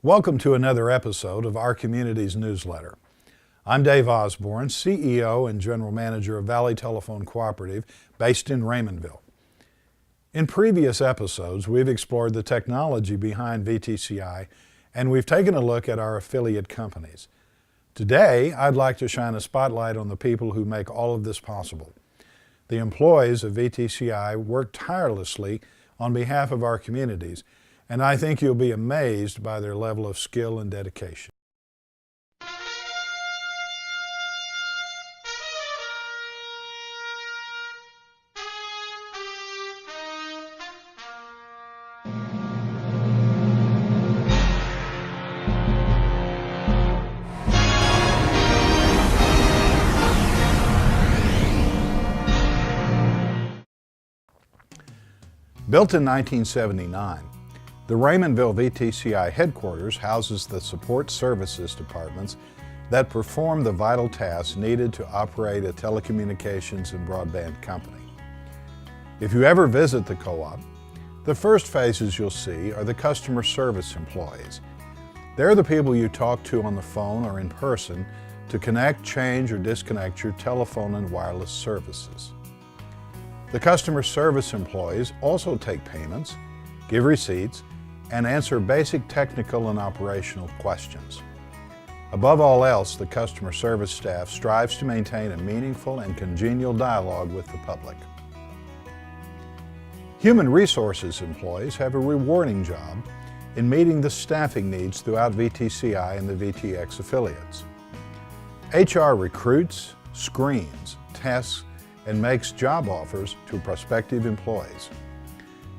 Welcome to another episode of our community's newsletter. I'm Dave Osborn, CEO and General Manager of Valley Telephone Cooperative based in Raymondville. In previous episodes, we've explored the technology behind VTCI and we've taken a look at our affiliate companies. Today, I'd like to shine a spotlight on the people who make all of this possible. The employees of VTCI work tirelessly on behalf of our communities, and I think you'll be amazed by their level of skill and dedication. Built in 1979, the Raymondville VTCI headquarters houses the support services departments that perform the vital tasks needed to operate a telecommunications and broadband company. If you ever visit the co-op, the first faces you'll see are the customer service employees. They're the people you talk to on the phone or in person to connect, change, or disconnect your telephone and wireless services. The customer service employees also take payments, give receipts, and answer basic technical and operational questions. Above all else, the customer service staff strives to maintain a meaningful and congenial dialogue with the public. Human resources employees have a rewarding job in meeting the staffing needs throughout VTCI and the VTX affiliates. HR recruits, screens, tests, and makes job offers to prospective employees.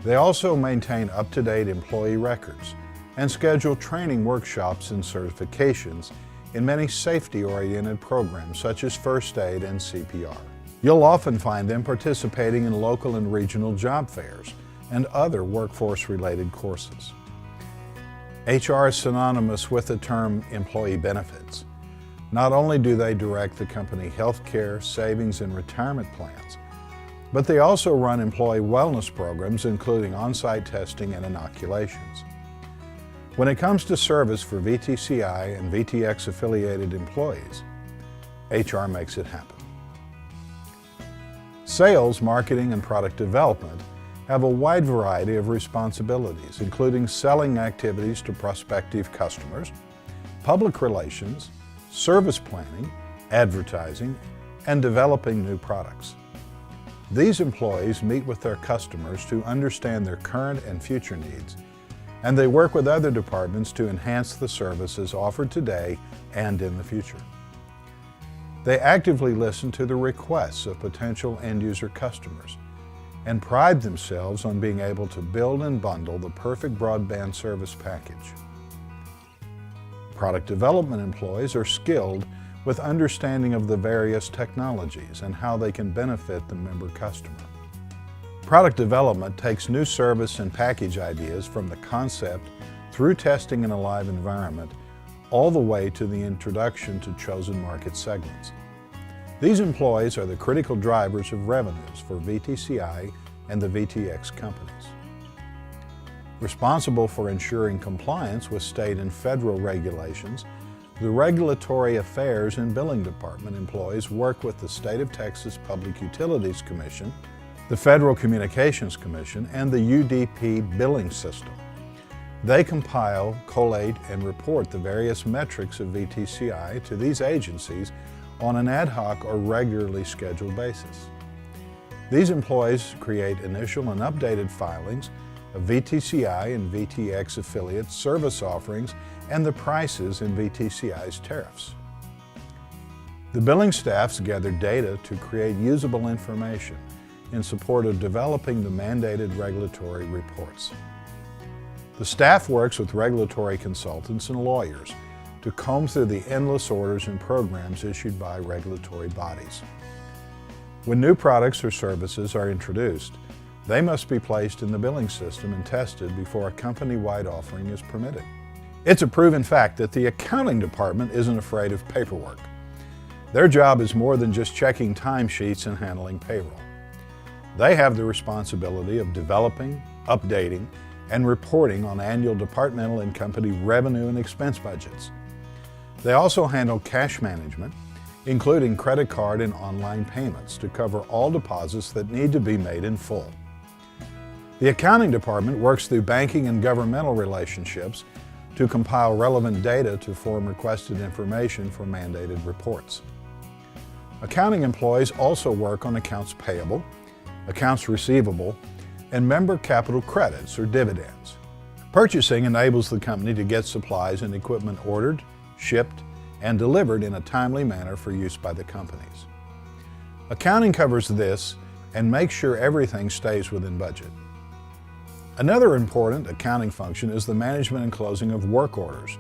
They also maintain up-to-date employee records and schedule training workshops and certifications in many safety-oriented programs such as first aid and CPR. You'll often find them participating in local and regional job fairs and other workforce-related courses. HR is synonymous with the term employee benefits. Not only do they direct the company health care, savings, and retirement plans, but they also run employee wellness programs including on-site testing and inoculations. When it comes to service for VTCI and VTX affiliated employees, HR makes it happen. Sales, marketing, and product development have a wide variety of responsibilities, including selling activities to prospective customers, public relations, service planning, advertising, and developing new products. These employees meet with their customers to understand their current and future needs, and they work with other departments to enhance the services offered today and in the future. They actively listen to the requests of potential end-user customers and pride themselves on being able to build and bundle the perfect broadband service package. Product development employees are skilled with understanding of the various technologies and how they can benefit the member customer. Product development takes new service and package ideas from the concept through testing in a live environment all the way to the introduction to chosen market segments. These employees are the critical drivers of revenues for VTCI and the VTX companies. Responsible for ensuring compliance with state and federal regulations, the Regulatory Affairs and Billing Department employees work with the State of Texas Public Utilities Commission, the Federal Communications Commission, and the UDP billing system. They compile, collate, and report the various metrics of VTCI to these agencies on an ad hoc or regularly scheduled basis. These employees create initial and updated filings of VTCI and VTX affiliate service offerings and the prices in VTCI's tariffs. The billing staffs gather data to create usable information in support of developing the mandated regulatory reports. The staff works with regulatory consultants and lawyers to comb through the endless orders and programs issued by regulatory bodies. When new products or services are introduced, they must be placed in the billing system and tested before a company-wide offering is permitted. It's a proven fact that the accounting department isn't afraid of paperwork. Their job is more than just checking timesheets and handling payroll. They have the responsibility of developing, updating, and reporting on annual departmental and company revenue and expense budgets. They also handle cash management, including credit card and online payments, to cover all deposits that need to be made in full. The accounting department works through banking and governmental relationships to compile relevant data to form requested information for mandated reports. Accounting employees also work on accounts payable, accounts receivable, and member capital credits or dividends. Purchasing enables the company to get supplies and equipment ordered, shipped, and delivered in a timely manner for use by the companies. Accounting covers this and makes sure everything stays within budget. Another important accounting function is the management and closing of work orders,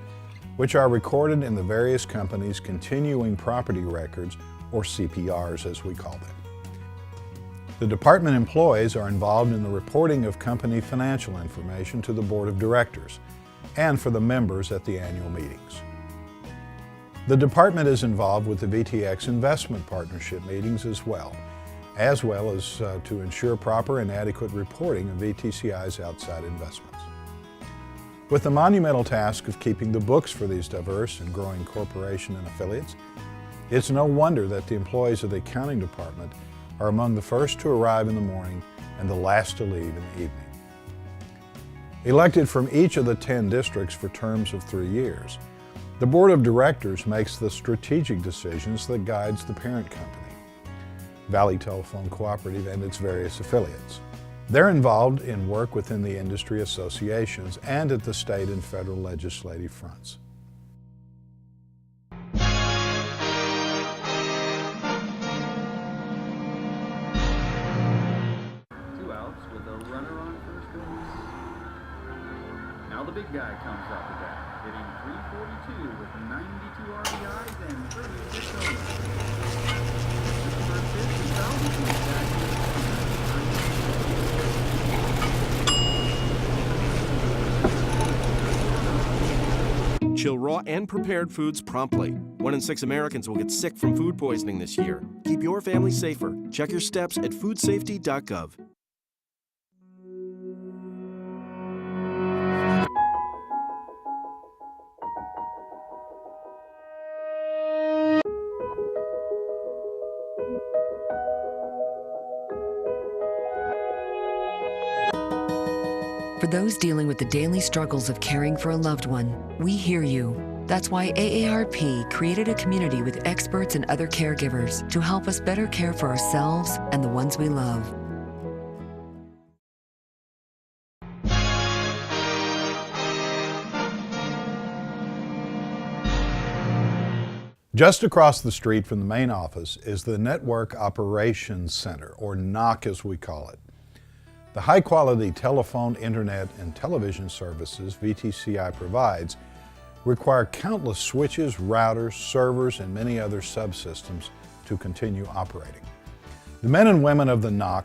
which are recorded in the various companies' continuing property records, or CPRs as we call them. The department employees are involved in the reporting of company financial information to the board of directors and for the members at the annual meetings. The department is involved with the VTX investment partnership meetings as well as to ensure proper and adequate reporting of VTCI's outside investments. With the monumental task of keeping the books for these diverse and growing corporation and affiliates, it's no wonder that the employees of the accounting department are among the first to arrive in the morning and the last to leave in the evening. Elected from each of the 10 districts for terms of 3 years, the board of directors makes the strategic decisions that guides the parent company, Valley Telephone Cooperative, and its various affiliates. They're involved in work within the industry associations and at the state and federal legislative fronts. Now the big guy comes up to bat, hitting .342 with 92 RBIs and 36 homers. This first pitch is fouled into the bag. Chill raw and prepared foods promptly. 1 in 6 Americans will get sick from food poisoning this year. Keep your family safer. Check your steps at foodsafety.gov. For those dealing with the daily struggles of caring for a loved one, we hear you. That's why AARP created a community with experts and other caregivers to help us better care for ourselves and the ones we love. Just across the street from the main office is the Network Operations Center, or NOC as we call it. The high-quality telephone, internet, and television services VTCI provides require countless switches, routers, servers, and many other subsystems to continue operating. The men and women of the NOC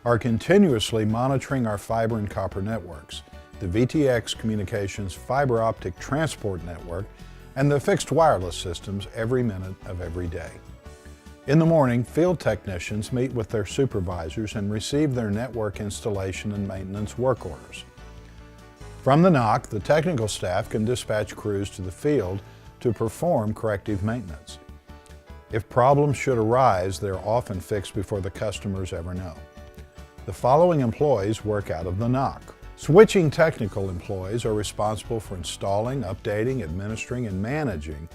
are continuously monitoring our fiber and copper networks, the VTX Communications fiber optic transport network, and the fixed wireless systems every minute of every day. In the morning, field technicians meet with their supervisors and receive their network installation and maintenance work orders. From the NOC, the technical staff can dispatch crews to the field to perform corrective maintenance. If problems should arise, they're often fixed before the customers ever know. The following employees work out of the NOC. Switching technical employees are responsible for installing, updating, administering, and managing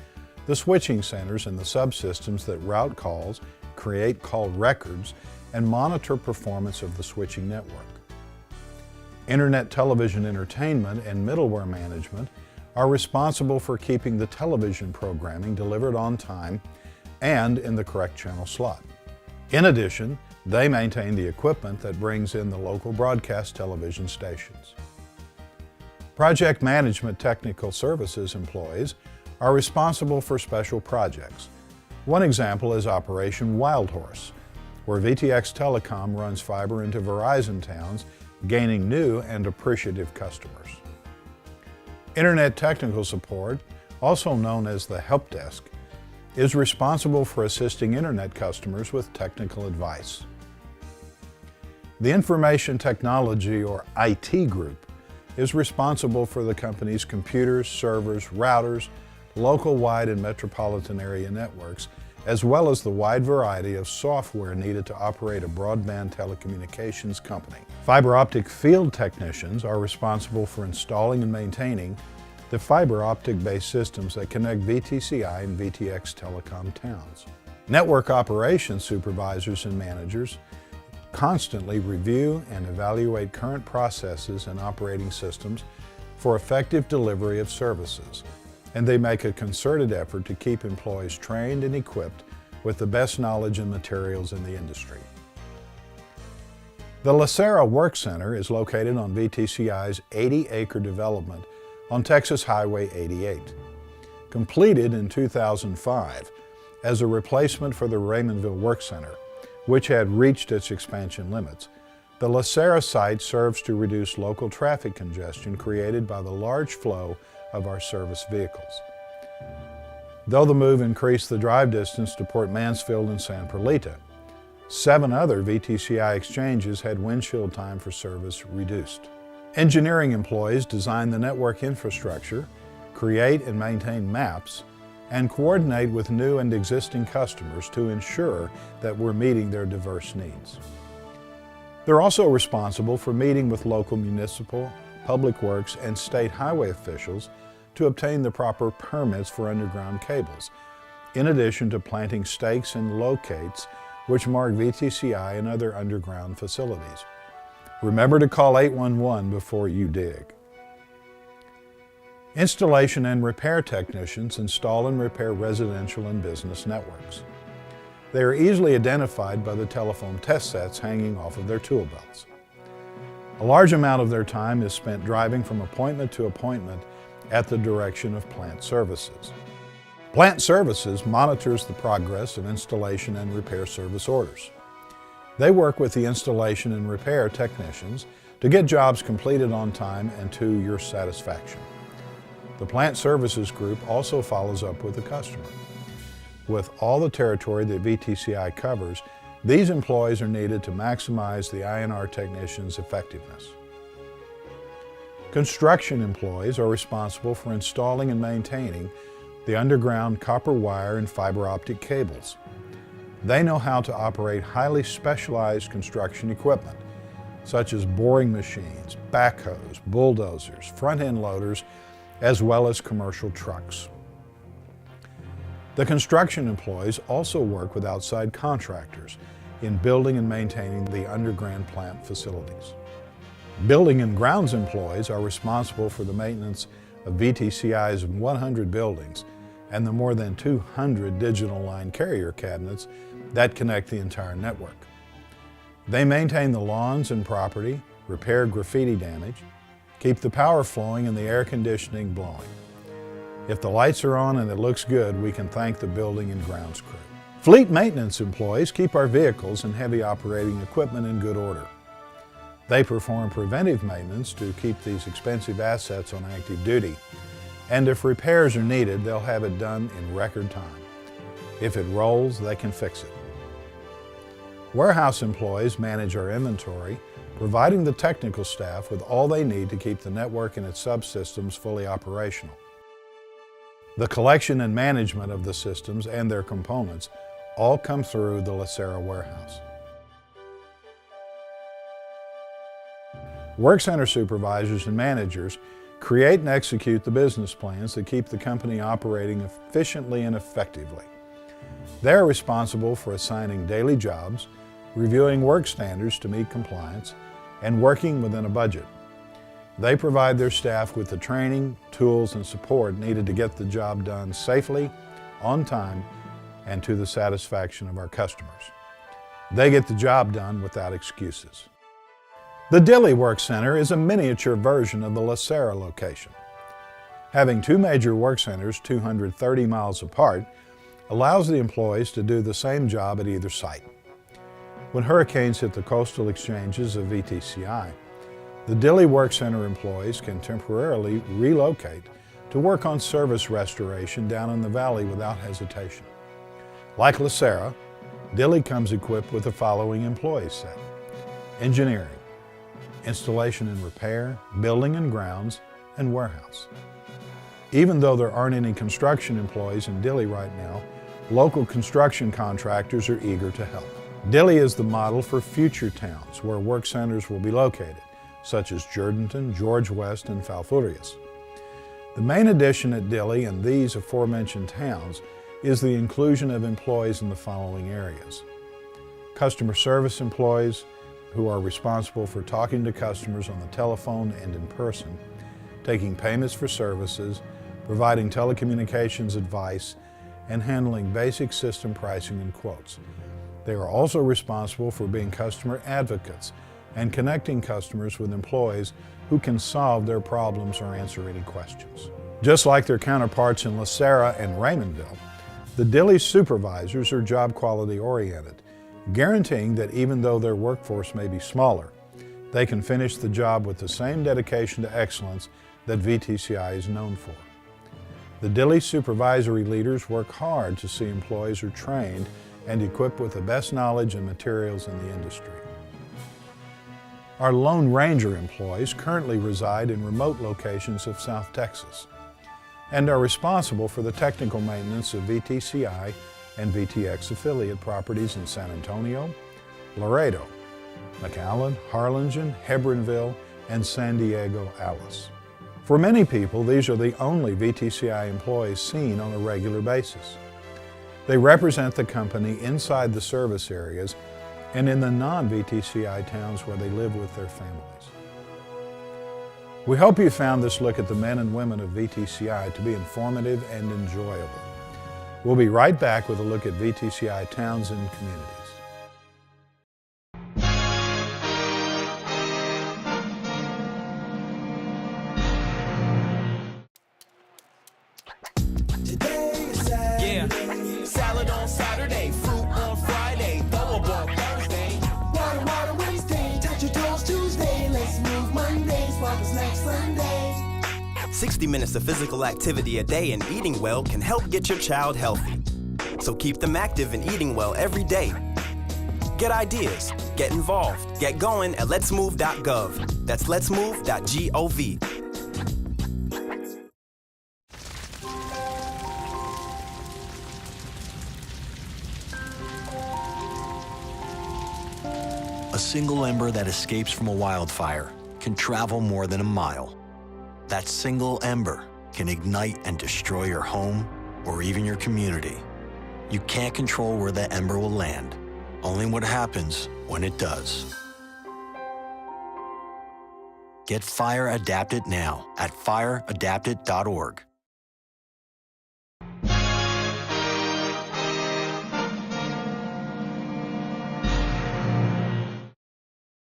the switching centers and the subsystems that route calls, create call records, and monitor performance of the switching network. Internet television entertainment and middleware management are responsible for keeping the television programming delivered on time and in the correct channel slot. In addition, they maintain the equipment that brings in the local broadcast television stations. Project management technical services employees are responsible for special projects. One example is Operation Wild Horse, where VTX Telecom runs fiber into Verizon towns, gaining new and appreciative customers. Internet technical support, also known as the help desk, is responsible for assisting internet customers with technical advice. The Information Technology, or IT group, is responsible for the company's computers, servers, routers, local-wide and metropolitan area networks, as well as the wide variety of software needed to operate a broadband telecommunications company. Fiber optic field technicians are responsible for installing and maintaining the fiber optic-based systems that connect VTCI and VTX telecom towns. Network operations supervisors and managers constantly review and evaluate current processes and operating systems for effective delivery of services, and they make a concerted effort to keep employees trained and equipped with the best knowledge and materials in the industry. The Lacera Work Center is located on VTCI's 80-acre development on Texas Highway 88. Completed in 2005 as a replacement for the Raymondville Work Center, which had reached its expansion limits, the Lacera site serves to reduce local traffic congestion created by the large flow of our service vehicles. Though the move increased the drive distance to Port Mansfield and San Perlita, 7 other VTCI exchanges had windshield time for service reduced. Engineering employees design the network infrastructure, create and maintain maps, and coordinate with new and existing customers to ensure that we're meeting their diverse needs. They're also responsible for meeting with local municipal, public works, and state highway officials to obtain the proper permits for underground cables, in addition to planting stakes and locates which mark VTCI and other underground facilities. Remember to call 811 before you dig. Installation and repair technicians install and repair residential and business networks. They are easily identified by the telephone test sets hanging off of their tool belts. A large amount of their time is spent driving from appointment to appointment at the direction of Plant Services. Plant Services monitors the progress of installation and repair service orders. They work with the installation and repair technicians to get jobs completed on time and to your satisfaction. The Plant Services Group also follows up with the customer. With all the territory that VTCI covers, these employees are needed to maximize the INR technicians' effectiveness. Construction employees are responsible for installing and maintaining the underground copper wire and fiber optic cables. They know how to operate highly specialized construction equipment, such as boring machines, backhoes, bulldozers, front-end loaders, as well as commercial trucks. The construction employees also work with outside contractors in building and maintaining the underground plant facilities. Building and grounds employees are responsible for the maintenance of VTCI's 100 buildings and the more than 200 digital line carrier cabinets that connect the entire network. They maintain the lawns and property, repair graffiti damage, keep the power flowing and the air conditioning blowing. If the lights are on and it looks good, we can thank the building and grounds crew. Fleet maintenance employees keep our vehicles and heavy operating equipment in good order. They perform preventive maintenance to keep these expensive assets on active duty, and if repairs are needed, they'll have it done in record time. If it rolls, they can fix it. Warehouse employees manage our inventory, providing the technical staff with all they need to keep the network and its subsystems fully operational. The collection and management of the systems and their components all come through the Lacera warehouse. Work center supervisors and managers create and execute the business plans that keep the company operating efficiently and effectively. They are responsible for assigning daily jobs, reviewing work standards to meet compliance, and working within a budget. They provide their staff with the training, tools, and support needed to get the job done safely, on time, and to the satisfaction of our customers. They get the job done without excuses. The Dilley Work Center is a miniature version of the Lacera location. Having 2 major work centers 230 miles apart allows the employees to do the same job at either site. When hurricanes hit the coastal exchanges of VTCI, the Dilley Work Center employees can temporarily relocate to work on service restoration down in the valley without hesitation. Like Lacera, Dilley comes equipped with the following employee set: engineering, installation and repair, building and grounds, and warehouse. Even though there aren't any construction employees in Dilley right now, local construction contractors are eager to help. Dilley is the model for future towns where work centers will be located, such as Jourdanton, George West, and Falfurrias. The main addition at Dilley and these aforementioned towns is the inclusion of employees in the following areas. Customer service employees who are responsible for talking to customers on the telephone and in person, taking payments for services, providing telecommunications advice, and handling basic system pricing and quotes. They are also responsible for being customer advocates and connecting customers with employees who can solve their problems or answer any questions. Just like their counterparts in La Sarah and Raymondville, the Dilley supervisors are job quality oriented, guaranteeing that even though their workforce may be smaller, they can finish the job with the same dedication to excellence that VTCI is known for. The Dilley supervisory leaders work hard to see employees are trained and equipped with the best knowledge and materials in the industry. Our Lone Ranger employees currently reside in remote locations of South Texas and are responsible for the technical maintenance of VTCI and VTX affiliate properties in San Antonio, Laredo, McAllen, Harlingen, Hebronville, and San Diego, Alice. For many people, these are the only VTCI employees seen on a regular basis. They represent the company inside the service areas and in the non-VTCI towns where they live with their families. We hope you found this look at the men and women of VTCI to be informative and enjoyable. We'll be right back with a look at VTCI towns and communities. Salad on Saturday, fruit on Friday, bubble Thursday. Water Wednesday, touch your toes Tuesday. Let's move Monday, sparkles next Sunday. 60 minutes of physical activity a day and eating well can help get your child healthy. So keep them active and eating well every day. Get ideas, get involved, get going at letsmove.gov. That's letsmove.gov. A single ember that escapes from a wildfire can travel more than a mile. That single ember can ignite and destroy your home or even your community. You can't control where that ember will land, only what happens when it does. Get FireAdapted now at FireAdapted.org.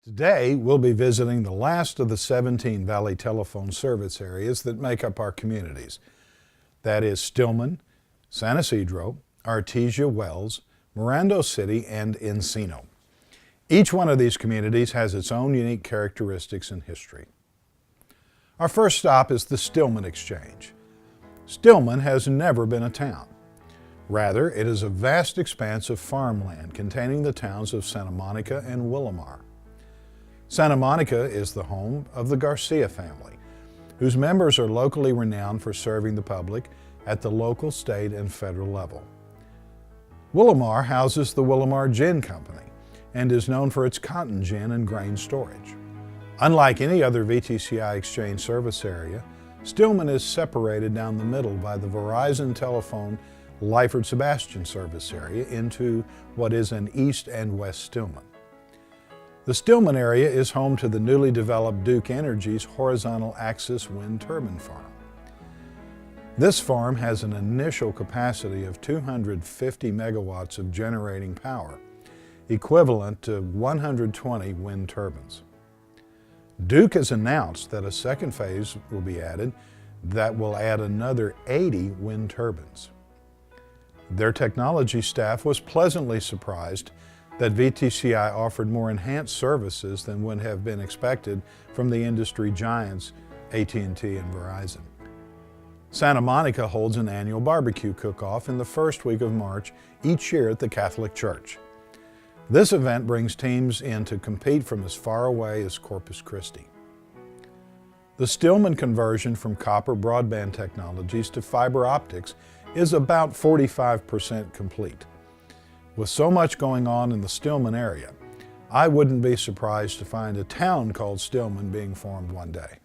Today, we'll be visiting the last of the 17 Valley telephone service areas that make up our communities. That is Stillman, San Isidro, Artesia Wells, Mirando City, and Encino. Each one of these communities has its own unique characteristics and history. Our first stop is the Stillman Exchange. Stillman has never been a town. Rather, it is a vast expanse of farmland containing the towns of Santa Monica and Willamar. Santa Monica is the home of the Garcia family, whose members are locally renowned for serving the public at the local, state, and federal level. Willamar houses the Willamar Gin Company and is known for its cotton gin and grain storage. Unlike any other VTCI exchange service area, Stillman is separated down the middle by the Verizon Telephone Lyford Sebastian service area into what is an East and West Stillman. The Stillman area is home to the newly developed Duke Energy's horizontal axis wind turbine farm. This farm has an initial capacity of 250 megawatts of generating power, equivalent to 120 wind turbines. Duke has announced that a second phase will be added that will add another 80 wind turbines. Their technology staff was pleasantly surprised that VTCI offered more enhanced services than would have been expected from the industry giants AT&T and Verizon. Santa Monica holds an annual barbecue cook-off in the first week of March each year at the Catholic Church. This event brings teams in to compete from as far away as Corpus Christi. The Stillman conversion from copper broadband technologies to fiber optics is about 45% complete. With so much going on in the Stillman area, I wouldn't be surprised to find a town called Stillman being formed one day.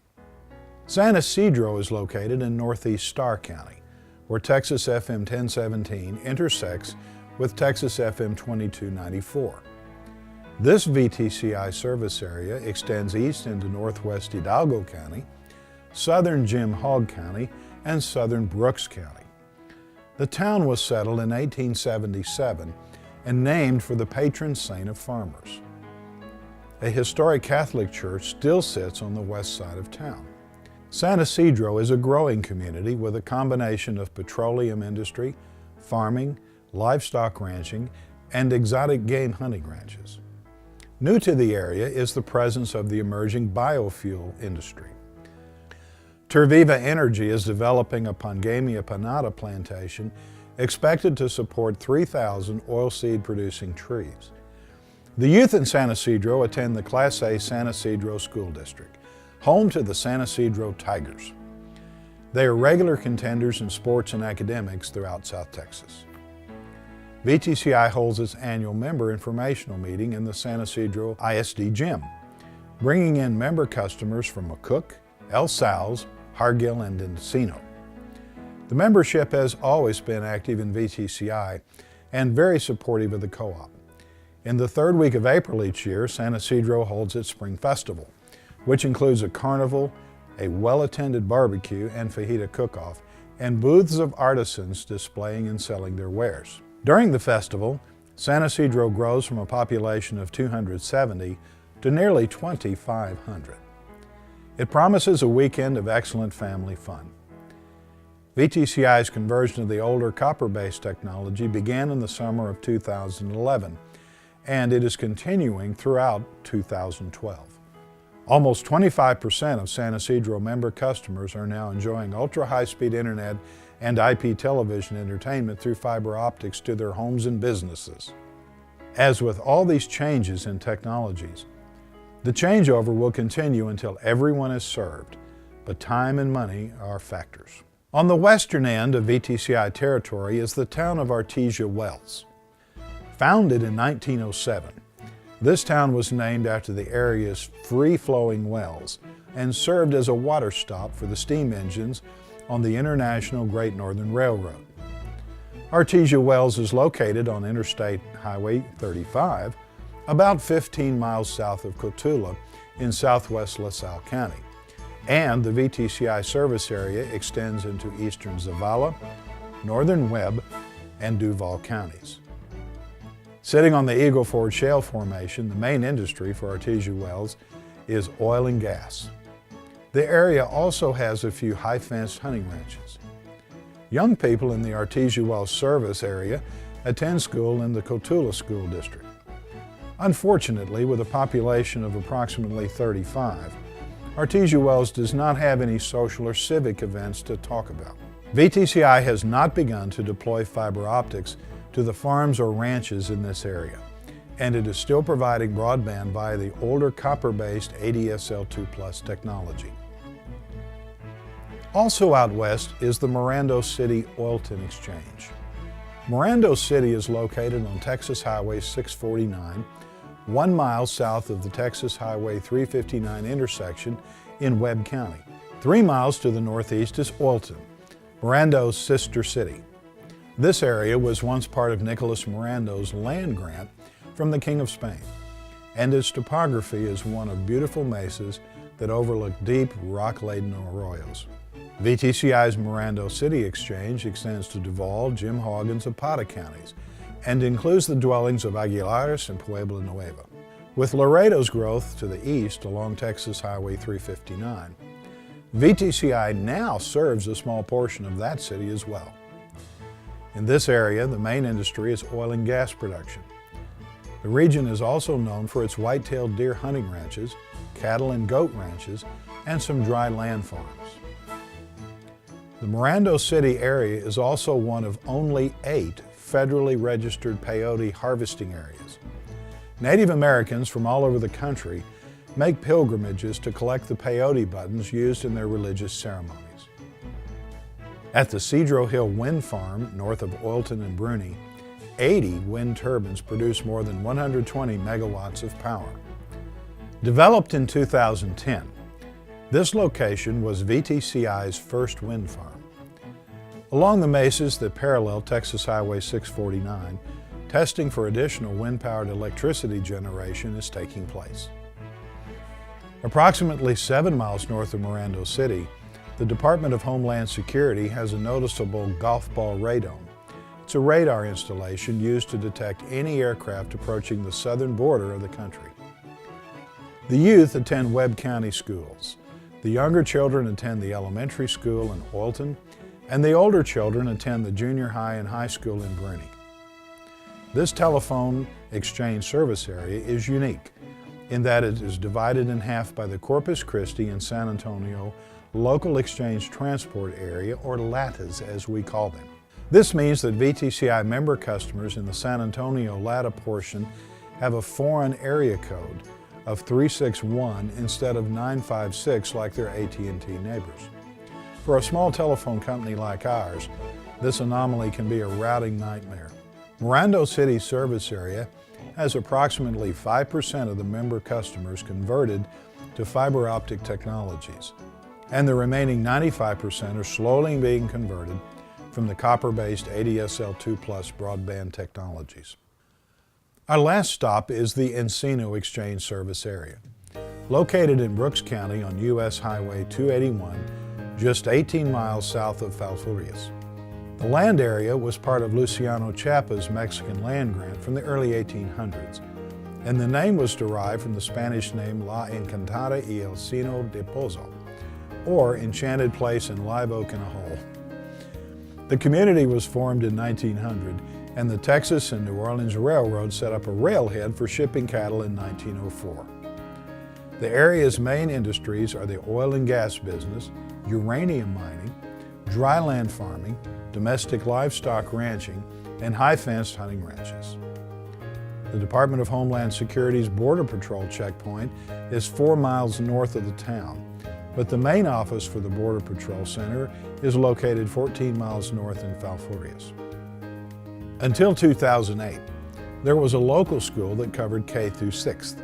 San Isidro is located in northeast Starr County, where Texas FM 1017 intersects with Texas FM 2294. This VTCI service area extends east into northwest Hidalgo County, southern Jim Hogg County, and southern Brooks County. The town was settled in 1877 and named for the patron saint of farmers. A historic Catholic church still sits on the west side of town. San Isidro is a growing community with a combination of petroleum industry, farming, livestock ranching, and exotic game hunting ranches. New to the area is the presence of the emerging biofuel industry. Terviva Energy is developing a Pongamia pinnata plantation expected to support 3,000 oilseed producing trees. The youth in San Isidro attend the Class A San Isidro School District, home to the San Isidro Tigers. They are regular contenders in sports and academics throughout South Texas. VTCI holds its annual member informational meeting in the San Isidro ISD Gym, bringing in member customers from McCook, El Sal's, Hargill, and Encino. The membership has always been active in VTCI and very supportive of the co-op. In the third week of April each year, San Isidro holds its Spring Festival, which includes a carnival, a well-attended barbecue and fajita cook-off, and booths of artisans displaying and selling their wares. During the festival, San Isidro grows from a population of 270 to nearly 2,500. It promises a weekend of excellent family fun. VTCI's conversion of the older copper-based technology began in the summer of 2011, and it is continuing throughout 2012. Almost 25% of San Isidro member customers are now enjoying ultra-high-speed internet and IP television entertainment through fiber optics to their homes and businesses. As with all these changes in technologies, the changeover will continue until everyone is served, but time and money are factors. On the western end of VTCI territory is the town of Artesia Wells. Founded in 1907, this town was named after the area's free-flowing wells and served as a water stop for the steam engines on the International Great Northern Railroad. Artesia Wells is located on Interstate Highway 35, about 15 miles south of Cotulla in southwest LaSalle County, and the VTCI service area extends into eastern Zavala, northern Webb, and Duval counties. Sitting on the Eagle Ford Shale Formation, the main industry for Artesia Wells is oil and gas. The area also has a few high-fenced hunting ranches. Young people in the Artesia Wells service area attend school in the Cotulla School District. Unfortunately, with a population of approximately 35, Artesia Wells does not have any social or civic events to talk about. VTCI has not begun to deploy fiber optics to the farms or ranches in this area, and it is still providing broadband via the older copper-based ADSL2+ technology. Also out west is the Mirando City Oilton Exchange. Mirando City is located on Texas Highway 649, 1 mile south of the Texas Highway 359 intersection in Webb County. 3 miles to the northeast is Oilton, Mirando's sister city. This area was once part of Nicholas Mirando's land grant from the King of Spain, and its topography is one of beautiful mesas that overlook deep, rock-laden arroyos. VTCI's Mirando City Exchange extends to Duval, Jim Hogg, and Zapata counties, and includes the dwellings of Aguilares and Puebla Nueva. With Laredo's growth to the east along Texas Highway 359, VTCI now serves a small portion of that city as well. In this area, the main industry is oil and gas production. The region is also known for its white-tailed deer hunting ranches, cattle and goat ranches, and some dry land farms. The Mirando City area is also one of only 8 federally registered peyote harvesting areas. Native Americans from all over the country make pilgrimages to collect the peyote buttons used in their religious ceremonies. At the Cedro Hill Wind Farm, north of Oilton and Bruni, 80 wind turbines produce more than 120 megawatts of power. Developed in 2010, this location was VTCI's first wind farm. Along the mesas that parallel Texas Highway 649, testing for additional wind-powered electricity generation is taking place. Approximately 7 miles north of Mirando City, the Department of Homeland Security has a noticeable golf ball radome. It's a radar installation used to detect any aircraft approaching the southern border of the country. The youth attend Webb County schools. The younger children attend the elementary school in Oilton, and the older children attend the junior high and high school in Bruni. This telephone exchange service area is unique in that it is divided in half by the Corpus Christi and San Antonio Local Exchange Transport Area, or LATAs as we call them. This means that VTCI member customers in the San Antonio LATA portion have a foreign area code of 361 instead of 956 like their AT&T neighbors. For a small telephone company like ours, this anomaly can be a routing nightmare. Mirando City service area has approximately 5% of the member customers converted to fiber optic technologies, and the remaining 95% are slowly being converted from the copper-based ADSL2+ broadband technologies. Our last stop is the Encino Exchange Service Area. Located in Brooks County on U.S. Highway 281, just 18 miles south of Falfurrias. The land area was part of Luciano Chiapa's Mexican land grant from the early 1800s, and the name was derived from the Spanish name La Encantada y el Sino de Pozo, or Enchanted Place and Live Oak in a Hole. The community was formed in 1900, and the Texas and New Orleans Railroad set up a railhead for shipping cattle in 1904. The area's main industries are the oil and gas business, uranium mining, dryland farming, domestic livestock ranching, and high-fenced hunting ranches. The Department of Homeland Security's Border Patrol checkpoint is 4 miles north of the town, but the main office for the Border Patrol Center is located 14 miles north in Falfurrias. Until 2008, there was a local school that covered K through 6th,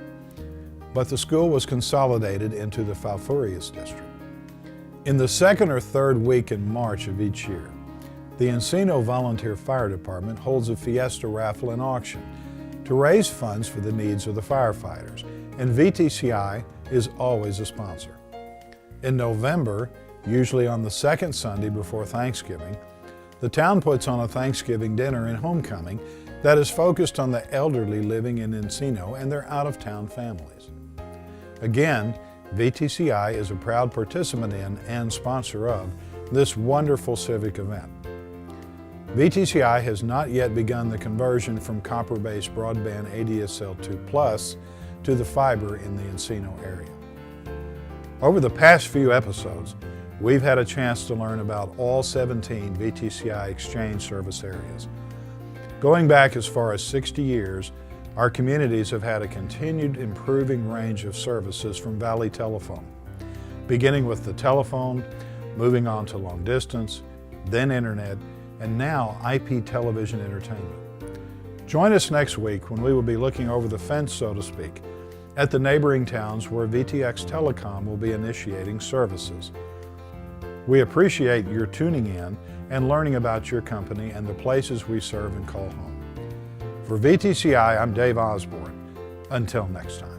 but the school was consolidated into the Falfurrias district. In the second or third week in March of each year, the Encino Volunteer Fire Department holds a Fiesta raffle and auction to raise funds for the needs of the firefighters, and VTCI is always a sponsor. In November, usually on the second Sunday before Thanksgiving, the town puts on a Thanksgiving dinner and homecoming that is focused on the elderly living in Encino and their out-of-town families. Again, VTCI is a proud participant in and sponsor of this wonderful civic event. VTCI has not yet begun the conversion from copper-based broadband ADSL2+ to the fiber in the Encino area. Over the past few episodes, we've had a chance to learn about all 17 VTCI exchange service areas. Going back as far as 60 years, our communities have had a continued improving range of services from Valley Telephone, beginning with the telephone, moving on to long distance, then internet, and now IP television entertainment. Join us next week when we will be looking over the fence, so to speak, at the neighboring towns where VTX Telecom will be initiating services. We appreciate your tuning in and learning about your company and the places we serve and call home. For VTCI, I'm Dave Osborn. Until next time.